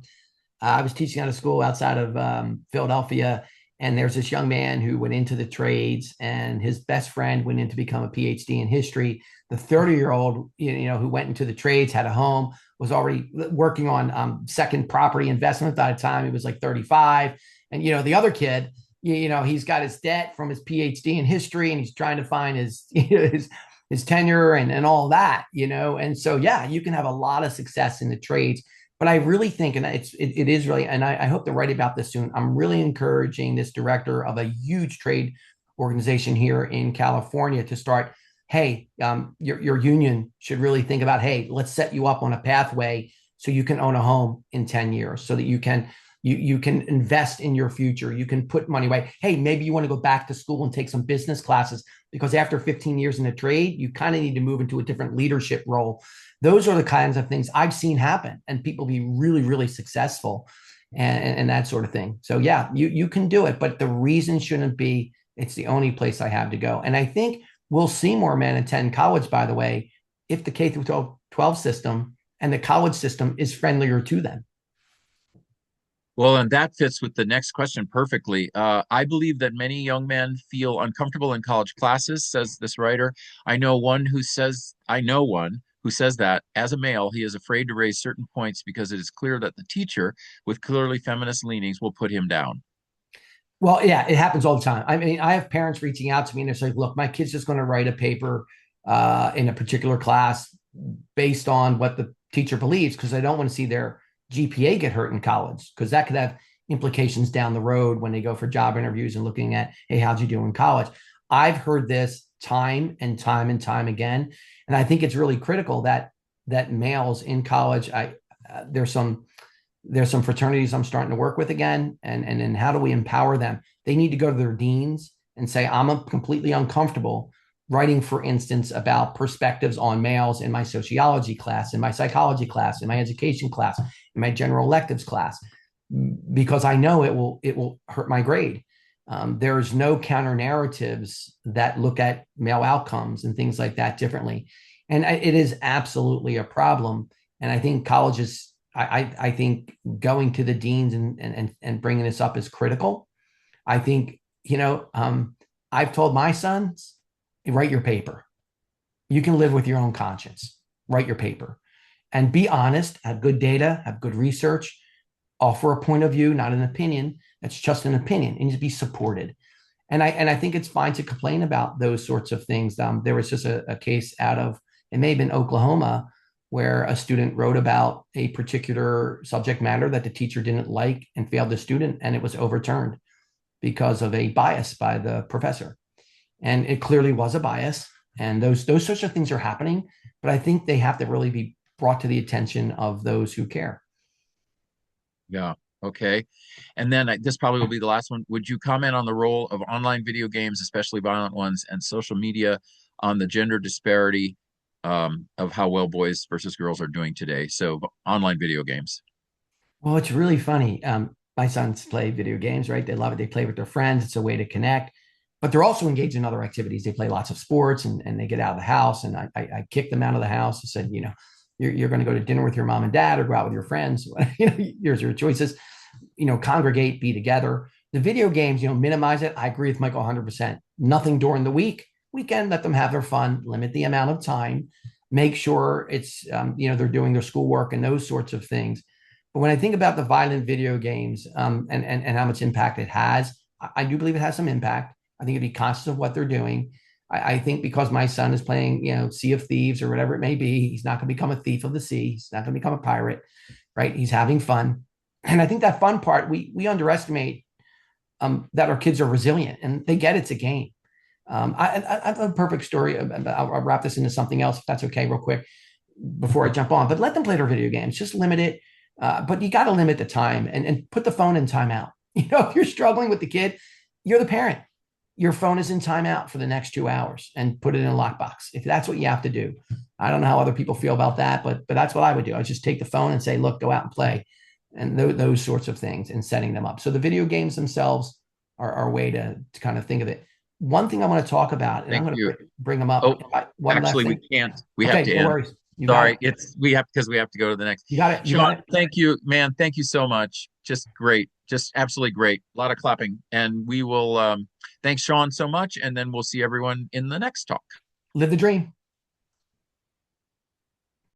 was teaching at a school outside of Philadelphia, and there's this young man who went into the trades, and his best friend went in to become a PhD in history. The 30-year-old, who went into the trades, had a home, was already working on second property investment by the time he was like 35. And the other kid, he's got his debt from his PhD in history, and he's trying to find his his tenure and all that. And so yeah, you can have a lot of success in the trades. But I really think, and it is really, and I hope to write about this soon. I'm really encouraging this director of a huge trade organization here in California to start. Hey, your union should really think about, hey, let's set you up on a pathway so you can own a home in 10 years, so that you can invest in your future. You can put money away. Hey, maybe you want to go back to school and take some business classes, because after 15 years in a trade, you kind of need to move into a different leadership role. Those are the kinds of things I've seen happen, and people be really, really successful, and that sort of thing. So yeah, you can do it, but the reason shouldn't be it's the only place I have to go. And I think we'll see more men attend college, by the way, if the K through 12 system and the college system is friendlier to them. Well, and that fits with the next question perfectly. I believe that many young men feel uncomfortable in college classes, says this writer. I know one who says that as a male, he is afraid to raise certain points because it is clear that the teacher with clearly feminist leanings will put him down. Well, yeah, it happens all the time. I mean, I have parents reaching out to me and they're like, look, my kid's just going to write a paper in a particular class based on what the teacher believes, because I don't want to see their GPA get hurt in college, because that could have implications down the road when they go for job interviews and looking at, hey, how'd you do in college? I've heard this time and time and time again. And I think it's really critical that males in college, there's some fraternities I'm starting to work with again, and how do we empower them? They need to go to their deans and say, I'm completely uncomfortable writing, for instance, about perspectives on males in my sociology class, in my psychology class, in my education class, in my general electives class, because I know it will hurt my grade. There's no counter narratives that look at male outcomes and things like that differently, and it is absolutely a problem. And I think colleges, I think going to the deans and bringing this up is critical. I think I've told my sons, write your paper. You can live with your own conscience. Write your paper and be honest, have good data, have good research, offer a point of view, not an opinion. That's just an opinion. It needs to be supported. And I think it's fine to complain about those sorts of things. There was just a case out of, it may have been Oklahoma, where a student wrote about a particular subject matter that the teacher didn't like and failed the student, and it was overturned because of a bias by the professor. And it clearly was a bias. And those sorts of things are happening, but I think they have to really be brought to the attention of those who care. Yeah. Okay. And then this probably will be the last one. Would you comment on the role of online video games, especially violent ones, and social media on the gender disparity of how well boys versus girls are doing today? So online video games. Well, it's really funny. My sons play video games, right? They love it. They play with their friends. It's a way to connect, but they're also engaged in other activities. They play lots of sports, and they get out of the house. And I kicked them out of the house. I said, you're going to go to dinner with your mom and dad or go out with your friends. Here's your choices. Congregate, be together. The video games, minimize it. I agree with Michael 100%. Nothing during the week. Weekend, let them have their fun, limit the amount of time, make sure it's, they're doing their schoolwork and those sorts of things. But when I think about the violent video games, and how much impact it has, I do believe it has some impact. I think it'd be conscious of what they're doing. I think because my son is playing, Sea of Thieves or whatever it may be, he's not going to become a thief of the sea. He's not going to become a pirate, right? He's having fun. And I think that fun part, we underestimate, that our kids are resilient and they get it's a game. I have a perfect story. I'll wrap this into something else, if that's okay, real quick, before I jump on. But let them play their video games. Just limit it. But you got to limit the time and put the phone in timeout. If you're struggling with the kid, you're the parent. Your phone is in timeout for the next 2 hours and put it in a lockbox. If that's what you have to do. I don't know how other people feel about that, but that's what I would do. I would just take the phone and say, look, go out and play, and those sorts of things, and setting them up. So the video games themselves are a way to kind of think of it. One thing I want to talk about, and I'm Thank going you. to bring them up. Oh, One last actually, we thing. can't. We have Okay, to no end. worries. You got Sorry, it. it's we have because we have to go to the next. You got it. You got Sean, it. thank you, man. Thank you so much. Just great. Just absolutely great. A lot of clapping. And we will thanks Sean so much. And then we'll see everyone in the next talk. Live the dream.